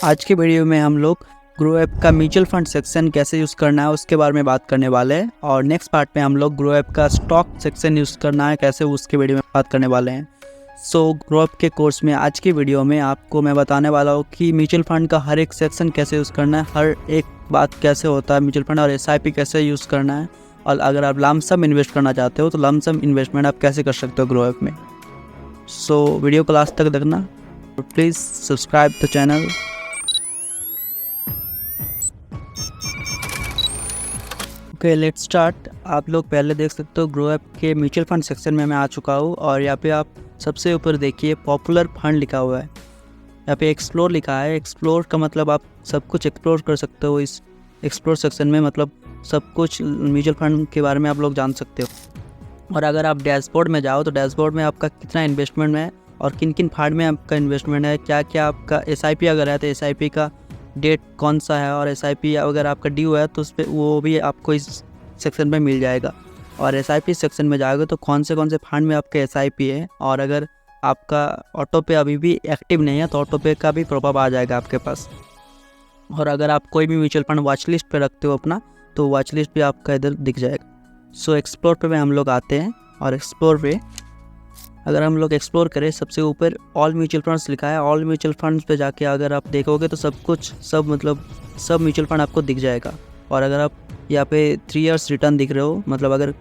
आज की वीडियो में हम लोग ग्रो ऐप का म्यूचुअल फंड सेक्शन कैसे यूज़ करना है उसके बारे में बात करने वाले हैं। और नेक्स्ट पार्ट में हम लोग ग्रो ऐप का स्टॉक सेक्शन यूज़ करना है कैसे उसके वीडियो में बात करने वाले हैं। सो ग्रो ऐप के कोर्स में आज की वीडियो में आपको मैं बताने वाला हूँ कि म्यूचुअल फंड का हर एक सेक्शन कैसे यूज़ करना है, हर एक बात कैसे होता है म्यूचुअल फंड और SIP कैसे यूज़ करना है, और अगर आप लमसम इन्वेस्ट करना चाहते हो तो लमसम इन्वेस्टमेंट आप कैसे कर सकते हो ग्रो ऐप में। सो वीडियो को लास्ट तक देखना, please subscribe the channel. Okay let's start. आप लोग पहले देख सकते हो ग्रो ऐप के म्यूचुअल फंड सेक्शन में मैं आ चुका हूँ और यहाँ पे आप सबसे ऊपर देखिए पॉपुलर फंड लिखा हुआ है। यहाँ पे एक्सप्लोर लिखा है। एक्सप्लोर का मतलब आप सब कुछ एक्सप्लोर कर सकते हो इस एक्सप्लोर सेक्शन में, मतलब सब कुछ म्यूचुअल फंड के बारे में आप लोग जान सकते हो। और अगर आप डैशबोर्ड में जाओ तो डैशबोर्ड में आपका कितना इन्वेस्टमेंट है और किन किन फंड में आपका इन्वेस्टमेंट है, क्या क्या आपका SIP अगर है तो SIP का डेट कौन सा है, और SIP अगर आपका ड्यू है तो उस पर वो भी आपको इस सेक्शन में मिल जाएगा। और SIP सेक्शन में जाओगे तो कौन से फंड में आपका SIP है, और अगर आपका ऑटो पे अभी भी एक्टिव नहीं है तो ऑटो पे का भी प्रॉपअप आ जाएगा आपके पास। और अगर आप कोई भी म्यूचुअल फंड वॉच लिस्ट पे रखते हो अपना तो वॉच लिस्ट भी आपका इधर दिख जाएगा। सो एक्सप्लोर पे हम लोग आते हैं और एक्सप्लोर पे अगर हम लोग एक्सप्लोर करें सबसे ऊपर ऑल म्यूचुअल फंड्स लिखा है। ऑल म्यूचुअल फंड्स पे जाके अगर आप देखोगे तो सब म्यूचुअल फंड आपको दिख जाएगा। और अगर आप यहाँ पे 3 इयर्स रिटर्न दिख रहे हो, मतलब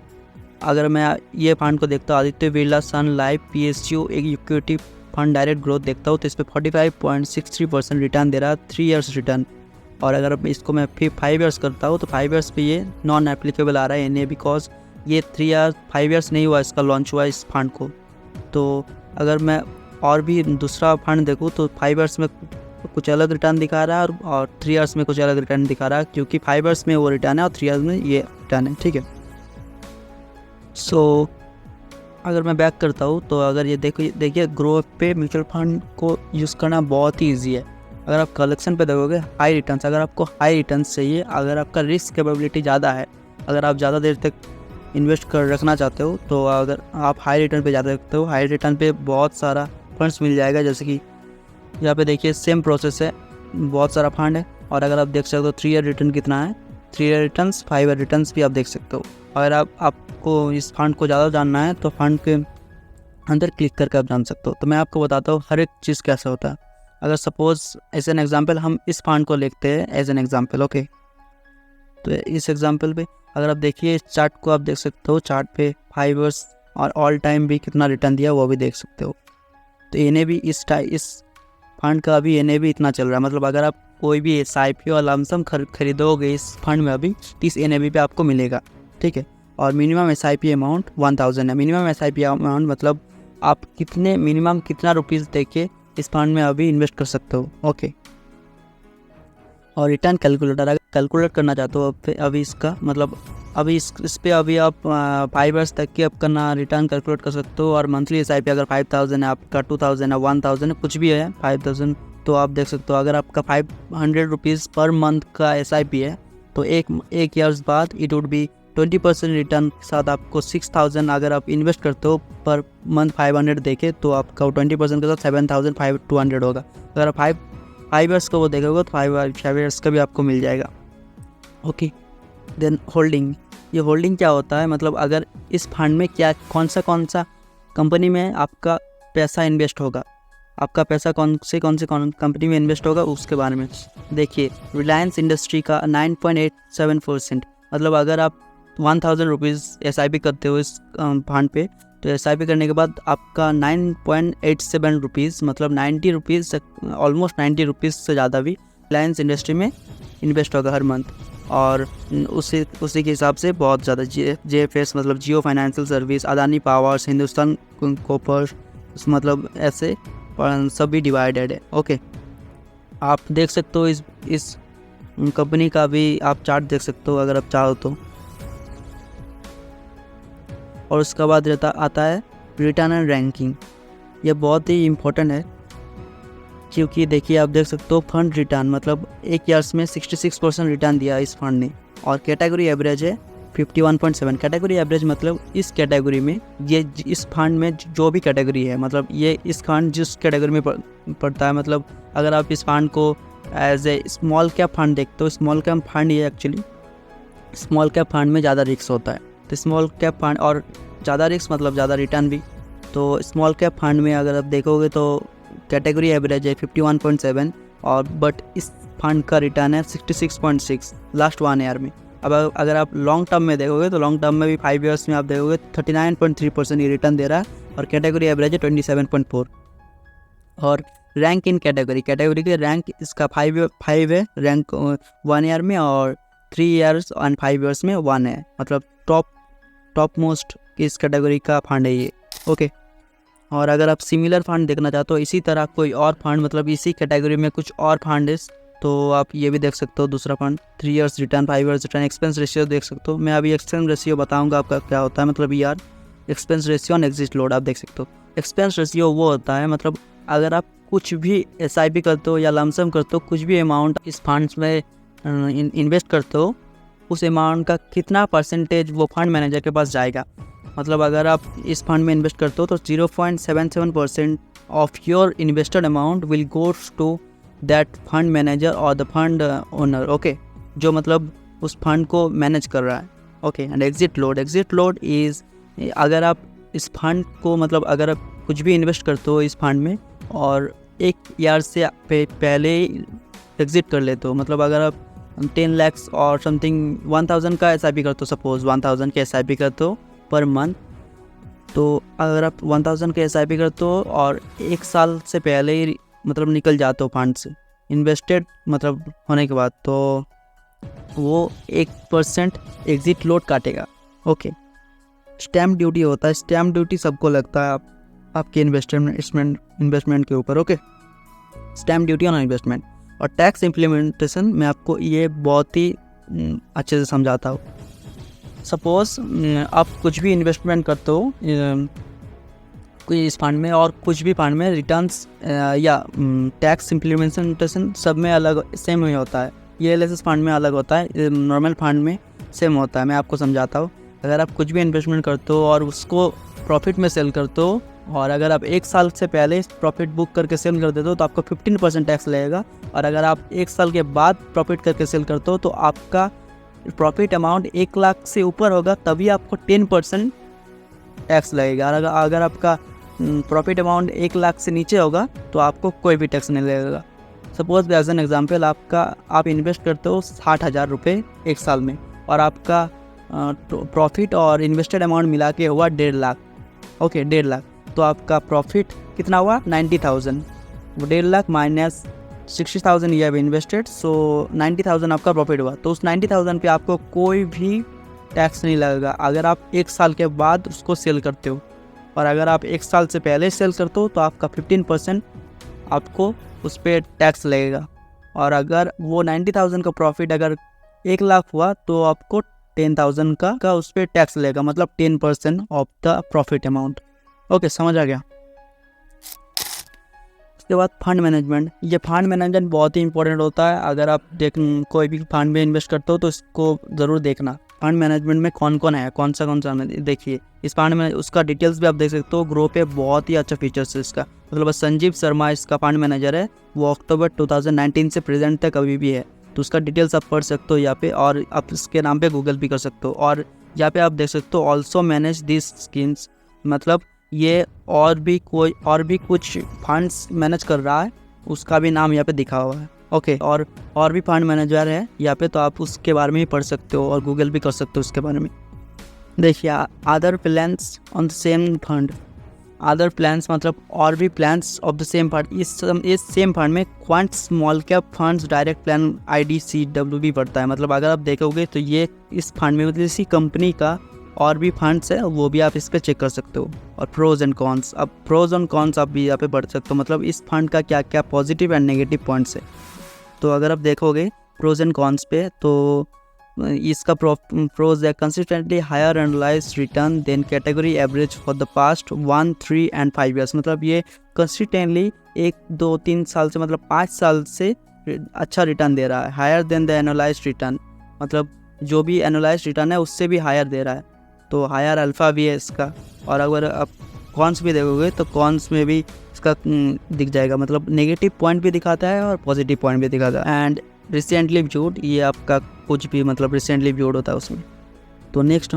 अगर मैं ये फंड को देखता हूँ Aditya Birla sun life PSU एक इक्विटी फंड डायरेक्ट ग्रोथ देखता हूँ तो इस पर 45.63% रिटर्न दे रहा है, 3 इयर्स रिटर्न। और अगर इसको मैं 5 इयर्स करता हूँ तो 5 इयर्स पे ये नॉन एप्लीकेबल आ रहा है NA, बिकॉज ये 5 इयर्स नहीं हुआ इसका लॉन्च हुआ इस फंड को। तो अगर मैं और भी दूसरा फंड देखूँ तो 5 इयर्स में कुछ अलग रिटर्न दिखा रहा है और 3 इयर्स में कुछ अलग रिटर्न दिखा रहा है, क्योंकि 5 इयर्स में वो रिटर्न है और 3 इयर्स में ये रिटर्न है, ठीक है। सो अगर मैं बैक करता हूँ तो अगर ये देखिए ग्रो ऐप पे म्यूचुअल फंड को यूज़ करना बहुत ही ईजी है। अगर आप कलेक्शन पे देखोगे हाई रिटर्न्स, अगर आपको हाई रिटर्न्स चाहिए, अगर आपका रिस्क कैपेबिलिटी ज़्यादा है, अगर आप ज़्यादा देर तक इन्वेस्ट कर रखना चाहते हो तो अगर आप हाई रिटर्न पे ज़्यादा रखते हो, हाई रिटर्न पे बहुत सारा फंड्स मिल जाएगा। जैसे कि यहाँ पे देखिए सेम प्रोसेस है, बहुत सारा फंड है। और अगर आप देख सकते हो 3 ईयर रिटर्न कितना है, 3 ईयर रिटर्न्स, 5 ईयर रिटर्न्स भी आप देख सकते हो। अगर आपको इस फंड को ज़्यादा जानना है तो फंड के अंदर क्लिक करके आप जान सकते हो। तो मैं आपको बताता हूँ हर एक चीज़ कैसे होता है। अगर सपोज एज एन एग्जाम्पल हम इस फंड को लेते हैं एज एन एग्जाम्पल, ओके। तो इस एग्जाम्पल पे अगर आप देखिए इस चार्ट को आप देख सकते हो, चार्ट पे 5 इयर्स और ऑल टाइम भी कितना रिटर्न दिया वो भी देख सकते हो। तो NA भी इस फंड का अभी NA भी इतना चल रहा है, मतलब अगर आप कोई भी SIP और लमसम खरीदोगे इस फंड में अभी 30 NAV पे आपको मिलेगा, ठीक है। और मिनिमम SIP अमाउंट 1000 है। मिनिमम SIP अमाउंट मतलब आप मिनिमम कितना रुपीज़ दे के इस फंड में अभी इन्वेस्ट कर सकते हो, ओके। और रिटर्न कैलकुलेटर अगर कैलकुलेट करना चाहते हो अभी इसका मतलब अभी इस पे अभी आप 5 इयर्स तक की अपना रिटर्न कैलकुलेट कर सकते हो। और मंथली SIP अगर 5000 है, आपका 2000 है, 1000 है, कुछ भी है 5000, तो आप देख सकते हो अगर आपका 500 रुपीज़ पर मंथ का SIP है तो एक ईयर्स बाद इट वुड बी 20% रिटर्न के साथ आपको 6000 अगर आप इन्वेस्ट करते हो पर मंथ 500 देके तो आपका 20% के साथ 7200 होगा। अगर आप 5 इयर्स का वो देखोगे तो 5 इयर्स का भी आपको मिल जाएगा, ओके। देन होल्डिंग, ये होल्डिंग क्या होता है, मतलब अगर इस फंड में कौन सा कंपनी में आपका पैसा इन्वेस्ट होगा, आपका पैसा कौन से कंपनी में इन्वेस्ट होगा उसके बारे में देखिए। रिलायंस इंडस्ट्री का 9.87%, मतलब अगर आप 1000 रुपीज़ SIP करते हो इस फंड पे तो SIP करने के बाद आपका 9.87 रुपीज़, मतलब 90 रुपीज़, ऑलमोस्ट 90 रुपीज़ से ज़्यादा भी रिलायंस इंडस्ट्री में इन्वेस्ट होगा हर मंथ। और उसी के हिसाब से बहुत ज़्यादा JFS मतलब Jio financial service, Adani powers, Hindustan copper, मतलब ऐसे सभी डिवाइडेड है, ओके। आप देख सकते हो इस कंपनी का भी आप चार्ट देख सकते हो अगर आप चाहो तो। और उसके बाद आता है रिटर्न एंड रैंकिंग। ये बहुत ही इम्पोर्टेंट है क्योंकि देखिए आप देख सकते हो फंड रिटर्न, मतलब एक ईयर्स में 66% रिटर्न दिया इस फंड ने। और कैटेगरी एवरेज है 51.7। कैटेगरी एवरेज मतलब इस कैटेगरी में ये इस फंड में जो भी कैटेगरी है, मतलब ये इस फंड जिस कैटेगरी में पड़ता है, मतलब अगर आप इस फंड को as a small cap fund देखते हो, स्मॉल कैप फंड ये एक्चुअली स्मॉल कैप फंड में ज़्यादा रिस्क होता है। तो स्मॉल कैप फंड और ज़्यादा रिस्क मतलब ज़्यादा रिटर्न भी। तो स्मॉल कैप फंड में अगर आप देखोगे तो कैटेगरी एवरेज है 51.7 और बट इस फंड का रिटर्न है 66.6 लास्ट 1 ईयर में। अब अगर आप लॉन्ग टर्म में देखोगे तो लॉन्ग टर्म में भी 5 ईयर्स में आप देखोगे 39.3% ये रिटर्न दे रहा है और कैटेगरी एवरेज है 27.4। और रैंक इन कैटेगरी के रैंक इसका 5 है रैंक 1 ईयर में और 3 ईयर्स एंड 5 ईयर्स में 1 है, मतलब टॉप मोस्ट इस कैटेगरी का फंड है ये। ओके, और अगर आप सिमिलर फंड देखना चाहते हो इसी तरह कोई और फंड मतलब इसी कैटेगरी में कुछ और फंड है तो आप ये भी देख सकते हो। दूसरा fund 3 years return, 5 years return, expense ratio देख सकते हो। मैं अभी एक्सपेंस रेशियो बताऊंगा आपका क्या होता है, मतलब यार एक्सपेंस रेशियो और एग्जिट लोड आप देख सकते हो। एक्सपेंस रेशियो वो होता है मतलब अगर आप कुछ भी SIP करते हो या लमसम करते हो, कुछ भी अमाउंट इस फंड्स में इन्वेस्ट करते हो, उस अमाउंट का कितना परसेंटेज वो फंड मैनेजर के पास जाएगा। मतलब अगर आप इस फंड में इन्वेस्ट करते हो तो 0.77% of your invested amount will goes to that fund manager और द फंड ओनर। ओके, जो मतलब उस फंड को मैनेज कर रहा है। Okay, and exit load is अगर आप इस फंड को मतलब अगर आप कुछ भी इन्वेस्ट करते हो इस फंड में और 1 ईयर से पहले एग्जिट कर लेते हो, मतलब अगर आप 10 लाख और समथिंग 1000 का SIP करते हो, सपोज 1000 के SIP करते हो पर मंथ, तो अगर आप 1000 के SIP करते हो और 1 साल से पहले ही मतलब निकल जाते हो फंड से इन्वेस्टेड मतलब होने के बाद, तो वो 1% एग्जिट लोड काटेगा। ओके, स्टैम्प ड्यूटी होता है, स्टैम्प ड्यूटी सबको लगता है आपके इन्वेस्टमेंट के ऊपर। Okay, stamp duty on investment और टैक्स इम्प्लीमेंटेशन मैं आपको ये बहुत ही अच्छे से समझाता हूँ। सपोज आप कुछ भी इन्वेस्टमेंट करते हो कोई इस फंड में और कुछ भी फंड में रिटर्न्स या टैक्स इम्प्लीमेंटेशन सब में अलग सेम ही होता है। ये LSS फंड में अलग होता है, नॉर्मल फंड में सेम होता है। मैं आपको समझाता हूँ। अगर आप कुछ भी इन्वेस्टमेंट करते हो और उसको प्रॉफिट में सेल करते हो और अगर आप 1 साल से पहले प्रॉफिट बुक करके सेल कर देते हो तो आपको 15% टैक्स लगेगा, और अगर आप 1 साल के बाद प्रॉफिट करके सेल करते हो तो आपका प्रॉफिट अमाउंट 1 लाख से ऊपर होगा तभी आपको 10% टैक्स लगेगा। और अगर आपका प्रॉफिट अमाउंट 1 लाख से नीचे होगा तो आपको कोई भी टैक्स नहीं लगेगा। सपोज एज एन एग्जाम्पल आप इन्वेस्ट करते हो 60,000 रुपये 1 साल में और आपका प्रॉफिट और इन्वेस्टेड अमाउंट मिला के हुआ 1.5 लाख। ओके, 1.5 लाख, तो आपका प्रॉफिट कितना हुआ 90,000। वो 1.5 लाख माइनस 60,000 ये हैव इन्वेस्टेड, सो 90,000 आपका प्रॉफिट हुआ। तो उस 90,000 पे आपको कोई भी टैक्स नहीं लगेगा अगर आप 1 साल के बाद उसको सेल करते हो, और अगर आप 1 साल से पहले सेल करते हो तो आपका 15% आपको उस पर टैक्स लगेगा। और अगर वो 90,000 का प्रॉफिट अगर 1 लाख हुआ तो आपको 10,000 का उस पर टैक्स लगेगा, मतलब 10% of the profit amount. Okay, समझ आ गया। उसके बाद फंड मैनेजमेंट। ये फंड मैनेजमेंट बहुत ही इंपॉर्टेंट होता है। अगर आप कोई भी फंड में इन्वेस्ट करते हो तो इसको ज़रूर देखना। फंड मैनेजमेंट में कौन कौन है, कौन सा देखिए इस फंड में उसका डिटेल्स भी आप देख सकते हो। ग्रो पे बहुत ही अच्छा फीचर्स है इसका, मतलब संजीव शर्मा इसका फंड मैनेजर है, वो अक्टूबर 2019 से प्रेजेंट तक अभी भी है। तो उसका डिटेल्स आप पढ़ सकते हो यहाँ पे, और आप इसके नाम पे गूगल भी कर सकते हो। और यहाँ पे आप देख सकते हो ऑल्सो मैनेज दिस स्कीम्स, मतलब ये और भी कुछ फंड्स मैनेज कर रहा है, उसका भी नाम यहाँ पे दिखा हुआ है। ओके, और भी फंड मैनेजर है यहाँ पे, तो आप उसके बारे में भी पढ़ सकते हो और गूगल भी कर सकते हो उसके बारे में। देखिए other plans on the same fund, other plans मतलब और भी plans of the same fund. इस सेम फंड में quant small cap funds direct plan IDCW भी पड़ता है। मतलब अगर आप देखोगे तो ये इस फंड में मतलब इसी कंपनी का और भी फंड्स है, वो भी आप इस पर चेक कर सकते हो। और प्रोज एंड कॉन्स, अब प्रोज एंड कॉन्स आप भी यहाँ पे पढ़ सकते हो, मतलब इस फंड का क्या क्या पॉजिटिव एंड नेगेटिव पॉइंट्स है। तो अगर आप देखोगे प्रोज एंड कॉन्स पे तो इसका प्रोज है consistently higher annualised return than category average for the past 1, 3 and 5 years. मतलब ये कंसिस्टेंटली 1, 2, 3 साल से मतलब 5 साल से अच्छा रिटर्न दे रहा है। Higher than the annualised return, मतलब जो भी एनालाइज्ड रिटर्न है उससे भी हायर दे रहा है, तो हायर अल्फ़ा भी है इसका। और अगर आप कॉन्स भी देखोगे तो कॉन्स में भी इसका दिख जाएगा, मतलब नेगेटिव पॉइंट भी दिखाता है और पॉजिटिव पॉइंट भी दिखाता है। एंड रिसेंटली व्यूड, ये आपका कुछ भी मतलब रिसेंटली व्यूड होता है उसमें। तो नेक्स्ट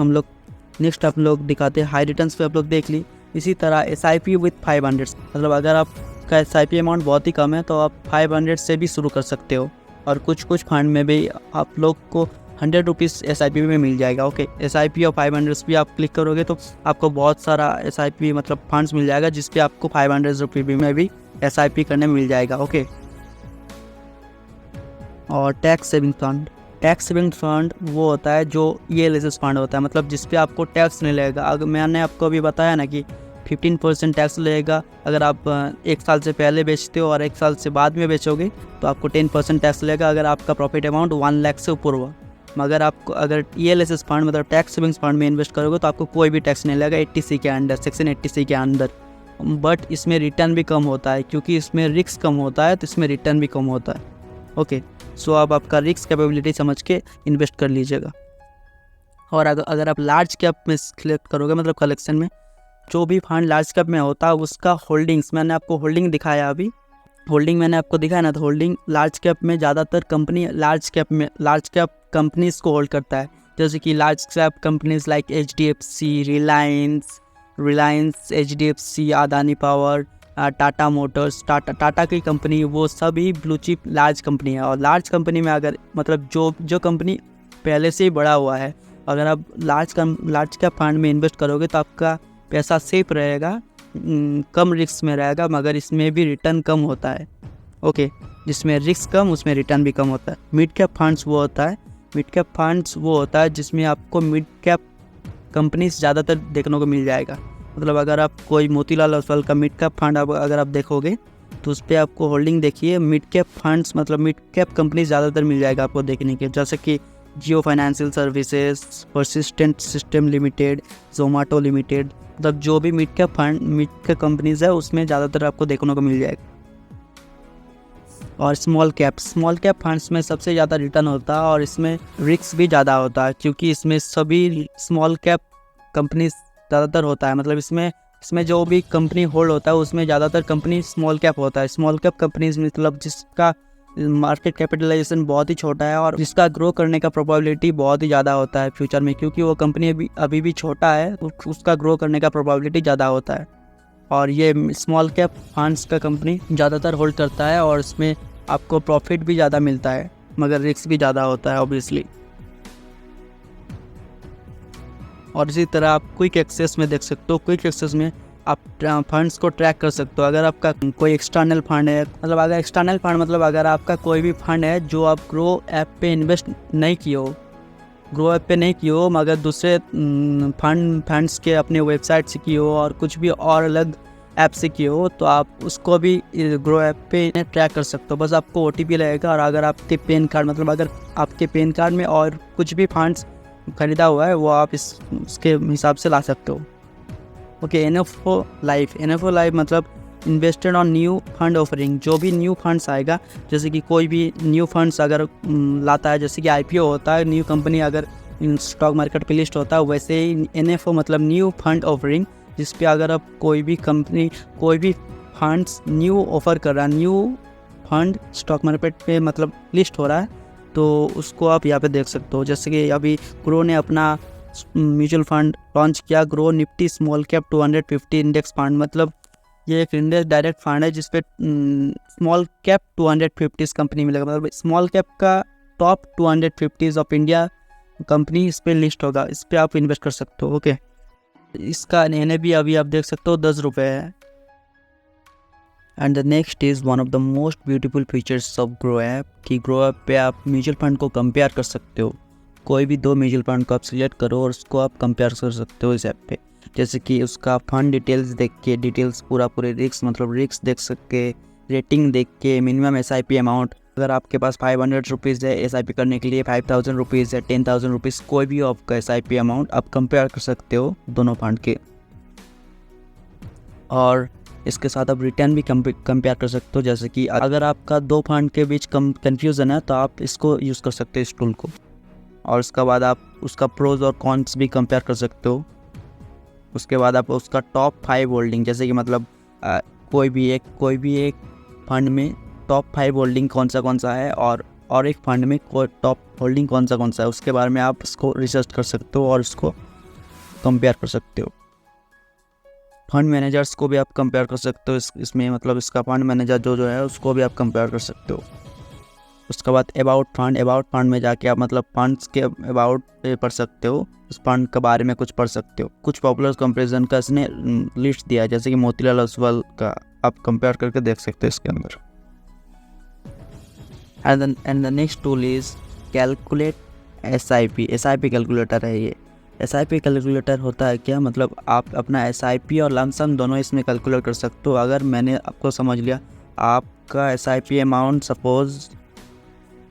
आप लोग दिखाते हैं हाई रिटर्न्स पे आप लोग देख ली। इसी तरह SIP विथ 500, मतलब अगर आपका SIP अमाउंट बहुत ही कम है तो आप 500 से भी शुरू कर सकते हो। और कुछ फंड में भी आप लोग को 100 रुपीज़ SIP में मिल जाएगा। ओके, SIP और 500 भी आप क्लिक करोगे तो आपको बहुत सारा SIP मतलब फंड्स मिल जाएगा, जिस पे आपको 500 रुपये में भी SIP करने मिल जाएगा। ओके, और टैक्स सेविंग फंड वो होता है जो ELSS फंड होता है, मतलब जिस पे आपको टैक्स नहीं लगेगा। अगर मैंने आपको अभी बताया ना कि 15% टैक्स लगेगा अगर आप 1 साल से पहले बेचते हो और 1 साल से बाद में बेचोगे तो आपको 10% टैक्स लगेगा अगर आपका प्रॉफिट अमाउंट 1 लाख से ऊपर हुआ। मगर आपको अगर ELSS फंड मतलब टैक्स सेविंग्स फंड में इन्वेस्ट करोगे तो आपको कोई भी टैक्स नहीं लगेगा 80C के अंडर, सेक्शन 80C के अंदर। बट इसमें रिटर्न भी कम होता है, क्योंकि इसमें रिस्क कम होता है तो इसमें रिटर्न भी कम होता है। ओके, सो अब आपका रिस्क कैपेबिलिटी समझ के इन्वेस्ट कर लीजिएगा। और अगर आप लार्ज कैप में सिलेक्ट करोगे, मतलब कलेक्शन में जो भी फंड लार्ज कैप में होता है उसका होल्डिंग्स, मैंने आपको होल्डिंग दिखाया अभी, होल्डिंग मैंने आपको दिखाया ना, तो होल्डिंग लार्ज कैप में ज़्यादातर कंपनी लार्ज कैप कंपनीज को होल्ड करता है। जैसे कि large cap companies like HDFC, Reliance, HDFC, Adani power, Tata Motors, Tata की कंपनी, वो सभी ब्लू चिप लार्ज कंपनी है। और लार्ज कंपनी में अगर मतलब जो कंपनी पहले से ही बड़ा हुआ है, अगर आप लार्ज कैप फंड में इन्वेस्ट करोगे तो आपका पैसा सेफ रहेगा, कम रिस्क में रहेगा, मगर इसमें भी रिटर्न कम होता है। ओके, जिसमें रिस्क कम उसमें रिटर्न भी कम होता है। मिड कैप फंड्स वो होता है जिसमें आपको मिड कैप कंपनीज ज़्यादातर देखने को मिल जाएगा। मतलब अगर आप कोई मोतीलाल ओसवाल का मिड कैप फंड अगर आप देखोगे तो उस पर आपको होल्डिंग देखिए मिड कैप फंड्स, मतलब मिड कैप कंपनी ज़्यादातर मिल जाएगा आपको देखने के, जैसे कि Jio financial services, persistent system limited, Zomato limited, मतलब जो भी मिड कैप कंपनीज है उसमें ज़्यादातर आपको देखने को मिल जाएगा। और स्मॉल कैप फंड्स में सबसे ज़्यादा रिटर्न होता है और इसमें रिस्क भी ज़्यादा होता है, क्योंकि इसमें सभी स्मॉल कैप कंपनी ज़्यादातर होता है। मतलब इसमें जो भी कंपनी होल्ड होता है उसमें ज़्यादातर कंपनी स्मॉल कैप होता है। स्मॉल कैप कंपनीज मतलब जिसका मार्केट कैपिटलाइजेशन बहुत ही छोटा है और जिसका ग्रो करने का प्रोबेबिलिटी बहुत ही ज़्यादा होता है फ्यूचर में, क्योंकि वो कंपनी अभी भी छोटा है, उसका ग्रो करने का प्रोबेबिलिटी ज़्यादा होता है। और ये स्मॉल कैप फंड्स का कंपनी ज़्यादातर होल्ड करता है और इसमें आपको प्रॉफिट भी ज़्यादा मिलता है, मगर रिस्क भी ज़्यादा होता है ऑब्वियसली। और इसी तरह आप क्विक एक्सेस में देख सकते हो, क्विक एक्सेस में आप फंड्स को ट्रैक कर सकते हो। अगर आपका कोई एक्सटर्नल फंड है, मतलब अगर आपका कोई भी फंड है जो आप ग्रो ऐप पे इन्वेस्ट नहीं किए हो, मगर दूसरे फंड्स के अपने वेबसाइट से किए हो और कुछ भी और अलग ऐप से किए हो, तो आप उसको भी ग्रो ऐप पे ट्रैक कर सकते हो। बस आपको OTP लगेगा और अगर आपके पैन कार्ड, मतलब अगर आपके पैन कार्ड में और कुछ भी फंड्स खरीदा हुआ है वो आप उसके हिसाब से ला सकते हो। ओके, NFO लाइफ मतलब invested on new fund offering. जो भी न्यू फंड्स आएगा, जैसे कि कोई भी न्यू फंड्स अगर लाता है, जैसे कि IPO होता है, न्यू कंपनी अगर स्टॉक मार्केट पे लिस्ट होता है, वैसे ही NFO मतलब न्यू फंड ऑफरिंग, जिस पे अगर आप कोई भी फंड्स न्यू ऑफर कर रहा है, न्यू फंड स्टॉक मार्केट पे मतलब लिस्ट हो रहा है, तो उसको आप यहाँ पे देख सकते हो। जैसे कि अभी ग्रो ने अपना म्यूचुअल फंड लॉन्च किया, grow Nifty small cap 250 index fund, मतलब ये एक इंडेक्स डायरेक्ट फंड है जिसपे स्मॉल कैप 250 कंपनी मिलेगा, मतलब स्मॉल कैप का टॉप 250 ऑफ इंडिया कंपनी इस पर लिस्ट होगा, इस पर आप इन्वेस्ट कर सकते हो। ओके, इसका NAV अभी आप देख सकते हो 10 रुपये है। And the next is one of the most beautiful features of grow app, कि ग्रो ऐप पे आप म्यूचुअल फंड को कंपेयर कर सकते हो। कोई भी 2 म्यूचुअल फंड को आप सिलेक्ट करो और उसको आप कंपेयर कर सकते हो इस ऐप पे, जैसे कि उसका फंड डिटेल्स देख के, पूरे रिस्क देख सके, रेटिंग देख के, मिनिमम SIP अमाउंट, अगर आपके पास 500 रुपीज़ है SIP करने के लिए, 5000 रुपीज़ है, 10,000 रुपीज़, कोई भी आपका SIP अमाउंट आप कंपेयर कर सकते हो दोनों फंड के। और इसके साथ आप रिटर्न भी कंपेयर कर सकते हो, जैसे कि अगर आपका 2 फंड के बीच कन्फ्यूज़न है तो आप इसको यूज़ कर सकते हो, इस टूल को। और उसके बाद आप उसका प्रोज और कॉन्स भी कंपेयर कर सकते हो। उसके बाद आप उसका टॉप 5 होल्डिंग, जैसे कि मतलब कोई भी एक फंड में टॉप 5 होल्डिंग कौन सा है और एक फंड में टॉप होल्डिंग कौन सा है, उसके बारे में आप इसको रिसर्च कर सकते हो और उसको कंपेयर कर सकते हो। फंड मैनेजर्स को भी आप कंपेयर कर सकते हो इसमें, मतलब इसका फंड मैनेजर जो है उसको भी आप कंपेयर कर सकते हो। उसके बाद अबाउट फंड में जाके आप मतलब फंड्स के अबाउट पे पढ़ सकते हो, उस फंड के बारे में कुछ पढ़ सकते हो। कुछ पॉपुलर कंपैरिजन का इसने लिस्ट दिया है, जैसे कि मोतीलाल ओसवाल का आप कंपेयर करके देख सकते हो इसके अंदर। And the next tool is calculate SIP calculator है ये। SIP कैलकुलेटर होता है क्या, मतलब आप अपना SIP और लमसम दोनों इसमें कैलकुलेट कर सकते हो। अगर मैंने आपको समझ लिया आपका SIP अमाउंट सपोज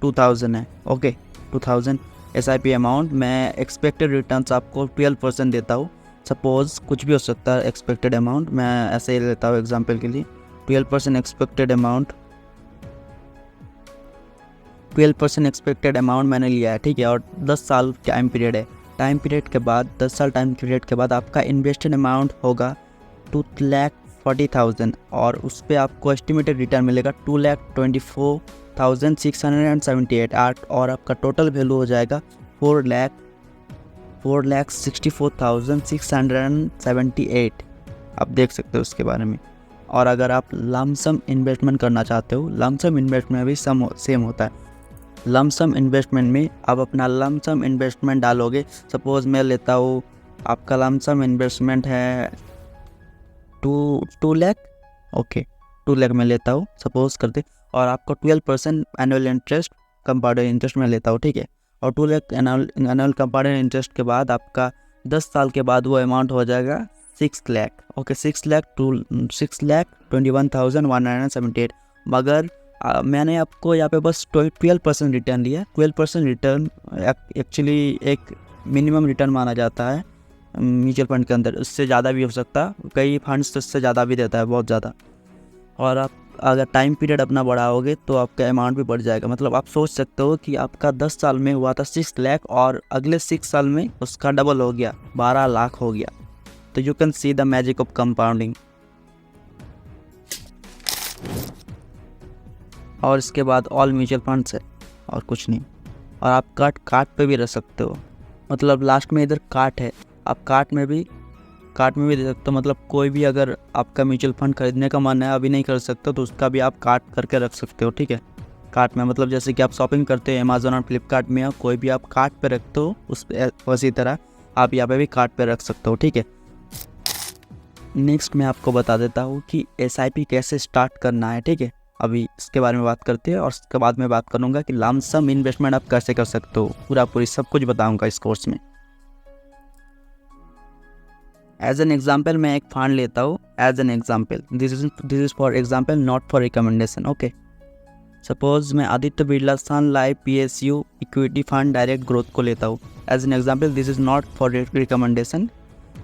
2000 है, ओके 2000 SIP अमाउंट, मैं एक्सपेक्टेड रिटर्न्स आपको 12% देता हूँ। सपोज कुछ भी हो सकता है एक्सपेक्टेड अमाउंट, मैं ऐसे ही लेता हूँ एग्जांपल के लिए 12% एक्सपेक्टेड अमाउंट मैंने लिया है, ठीक है। और 10 साल टाइम पीरियड है। 10 साल टाइम पीरियड के बाद आपका इन्वेस्टेड अमाउंट होगा 2,40,000 और उस पर आपको एस्टिमेटेड रिटर्न मिलेगा 2,24,678 और आपका टोटल वैल्यू हो जाएगा 4,64,678। आप देख सकते हो उसके बारे में। और अगर आप लमसम इन्वेस्टमेंट करना चाहते हो, लमसम इन्वेस्टमेंट भी सेम होता है। लमसम इन्वेस्टमेंट में आप अपना लमसम इन्वेस्टमेंट डालोगे। सपोज़ मैं लेता हूँ, आपका लमसम इन्वेस्टमेंट है 2 लाख, ओके 2 लाख में लेता हूँ सपोज करते, और आपको 12% एनुअल इंटरेस्ट कंपाउंड इंटरेस्ट में लेता हूँ, ठीक है। और 2 लाख एनुअल कंपाउंड इंटरेस्ट के बाद आपका 10 साल के बाद वो अमाउंट हो जाएगा 6 लाख, ओके 6,21,178। मगर मैंने आपको यहाँ पे बस 12% रिटर्न लिया। 12% रिटर्न एक्चुअली एक मिनिमम रिटर्न माना जाता है म्यूचुअल फंड के अंदर। उससे ज़्यादा भी हो सकता है, कई फंड्स तो इससे ज़्यादा भी देता है, बहुत ज़्यादा। और आप अगर टाइम पीरियड अपना बढ़ाओगे तो आपका अमाउंट भी बढ़ जाएगा। मतलब आप सोच सकते हो कि आपका 10 साल में हुआ था 6 लाख और अगले 6 साल में उसका डबल हो गया, 12 लाख हो गया। तो you can see the magic of compounding. और इसके बाद ऑल म्यूचुअल फंड्स है और कुछ नहीं। और आप कार्ट पे भी रख सकते हो, मतलब लास्ट में इधर कार्ट है, आप कार्ट में भी दे सकते हो। मतलब कोई भी अगर आपका म्यूचुअल फंड खरीदने का मन है, अभी नहीं कर सकते तो उसका भी आप कार्ट करके रख सकते हो, ठीक है। कार्ट में मतलब जैसे कि आप शॉपिंग करते हो अमेज़न और फ्लिपकार्ट में, कोई भी आप कार्ट पे रखते हो उसी तरह आप यहाँ पे भी कार्ट पे रख सकते हो, ठीक है। नेक्स्ट मैं आपको बता देता हूँ कि SIP कैसे स्टार्ट करना है, ठीक है। अभी इसके बारे में बात करते हैं और उसके बाद मैं बात करूँगा कि लमसम इन्वेस्टमेंट आप कैसे कर सकते हो, पूरी सब कुछ बताऊँगा इस कोर्स में। एज एन एग्जाम्पल मैं एक फंड लेता हूँ, as an example, this is for example not for recommendation, okay. Suppose मैं Aditya Birla sun life PSU equity fund direct growth को लेता हूँ as an example, this is not for recommendation.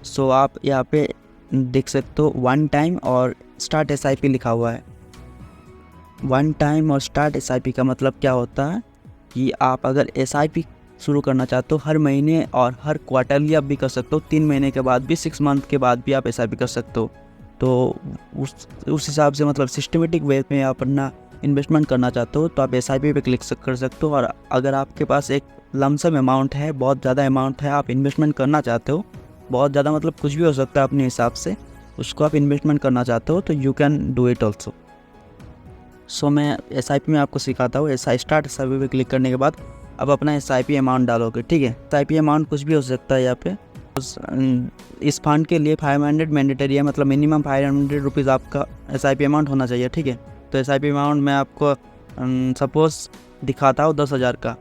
So आप यहाँ पे देख सकते हो 1 टाइम और स्टार्ट SIP लिखा हुआ है। 1 टाइम और स्टार्ट SIP का मतलब क्या होता है कि आप अगर SIP शुरू करना चाहते हो हर महीने और हर क्वार्टरली आप भी कर सकते हो, 3 महीने के बाद भी, 6 मंथ के बाद भी आप SIP कर सकते हो। तो उस हिसाब से मतलब सिस्टमेटिक वे में आप अपना इन्वेस्टमेंट करना चाहते हो तो आप SIP पे क्लिक कर सकते हो। और अगर आपके पास एक लमसम अमाउंट है, बहुत ज़्यादा अमाउंट है, आप इन्वेस्टमेंट करना चाहते हो, बहुत ज़्यादा मतलब कुछ भी हो सकता है अपने हिसाब से, उसको आप इन्वेस्टमेंट करना चाहते हो तो you can do it also. So मैं SIP में आपको सिखाता हूँ। स्टार्ट SIP पे क्लिक करने के बाद अब अपना SIP अमाउंट डालोगे, ठीक है। SIP अमाउंट कुछ भी हो सकता है यहाँ पे। इस फंड के लिए 500 मैंडेटरी है, मतलब मिनिमम 500 रुपीज़ आपका SIP अमाउंट होना चाहिए, ठीक है। तो SIP अमाउंट मैं आपको सपोज दिखाता हूँ 10,000 का,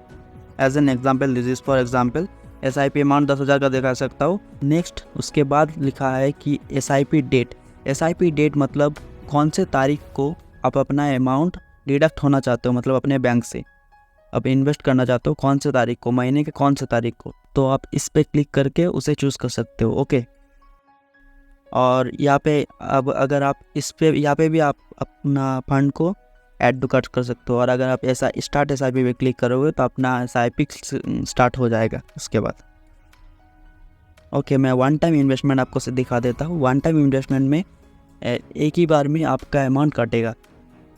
as an example, this is for example. SIP amount 10,000 का दिखा सकता हूँ। नेक्स्ट उसके बाद लिखा है कि SIP डेट। SIP डेट मतलब कौन से तारीख को आप अपना अमाउंट डिडक्ट होना चाहते हो, मतलब अपने बैंक से अब इन्वेस्ट करना चाहते हो, कौन से तारीख को, महीने के कौन से तारीख को, तो आप इस पे क्लिक करके उसे चूज़ कर सकते हो, ओके। और यहाँ पे अब अगर आप इस पे यहाँ पे भी आप अपना फंड को ऐड टू कार्ट कर सकते हो। और अगर आप ऐसा स्टार्ट SIP पे क्लिक करोगे तो अपना SIP स्टार्ट हो जाएगा उसके बाद, ओके। मैं 1 टाइम इन्वेस्टमेंट आपको से दिखा देता हूँ। 1 टाइम इन्वेस्टमेंट में एक ही बार में आपका अमाउंट कटेगा।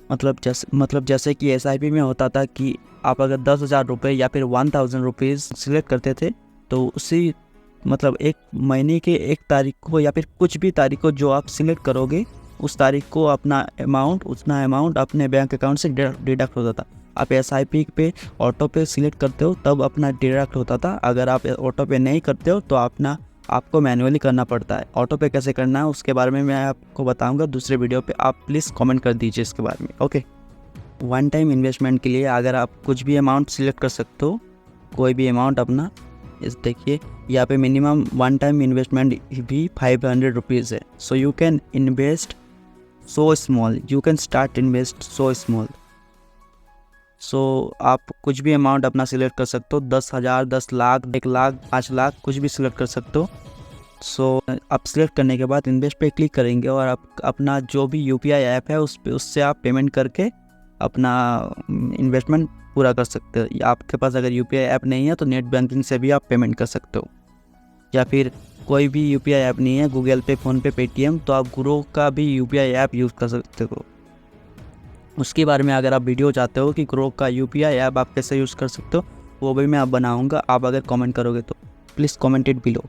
मतलब जैसे कि SIP में होता था कि आप अगर 10,000 रुपये या फिर 1000 रुपीज़ सिलेक्ट करते थे तो उसी मतलब एक महीने के एक तारीख को या फिर कुछ भी तारीख को जो आप सिलेक्ट करोगे उस तारीख को उतना अमाउंट अपने बैंक अकाउंट से डिडक्ट होता था। आप SIP पे ऑटो पे सिलेक्ट करते हो तब अपना डिडक्ट होता था। अगर आप ऑटो पे नहीं करते हो तो आपको मैन्युअली करना पड़ता है। ऑटो पे कैसे करना है उसके बारे में मैं आपको बताऊंगा दूसरे वीडियो पे। आप प्लीज़ कमेंट कर दीजिए इसके बारे में। ओके, वन टाइम इन्वेस्टमेंट के लिए अगर आप कुछ भी अमाउंट सिलेक्ट कर सकते हो, कोई भी अमाउंट अपना। इस देखिए यहाँ पे मिनिमम वन टाइम इन्वेस्टमेंट भी 500 रुपीज़ है। So you can invest so small, you can start invest so small. So आप कुछ भी अमाउंट अपना सिलेक्ट कर सकते हो, 10,000, 10 लाख, 1 लाख, 5 लाख, कुछ भी सिलेक्ट कर सकते हो। सो आप सिलेक्ट करने के बाद इन्वेस्ट पे क्लिक करेंगे और आप अपना जो भी UPI ऐप है उससे आप पेमेंट करके अपना इन्वेस्टमेंट पूरा कर सकते हो। या आपके पास अगर UPI ऐप नहीं है तो नेट बैंकिंग से भी आप पेमेंट कर सकते हो। या फिर कोई भी UPI ऐप नहीं है, गूगल पे, फ़ोनपे, पेटीएम, तो आप ग्रो का भी UPI ऐप यूज़ कर सकते हो। उसके बारे में अगर आप वीडियो चाहते हो कि ग्रो का UPI ऐप आप कैसे यूज़ कर सकते हो वो भी मैं आप बनाऊँगा। आप अगर कमेंट करोगे तो प्लीज़ कमेंट इट बिलो।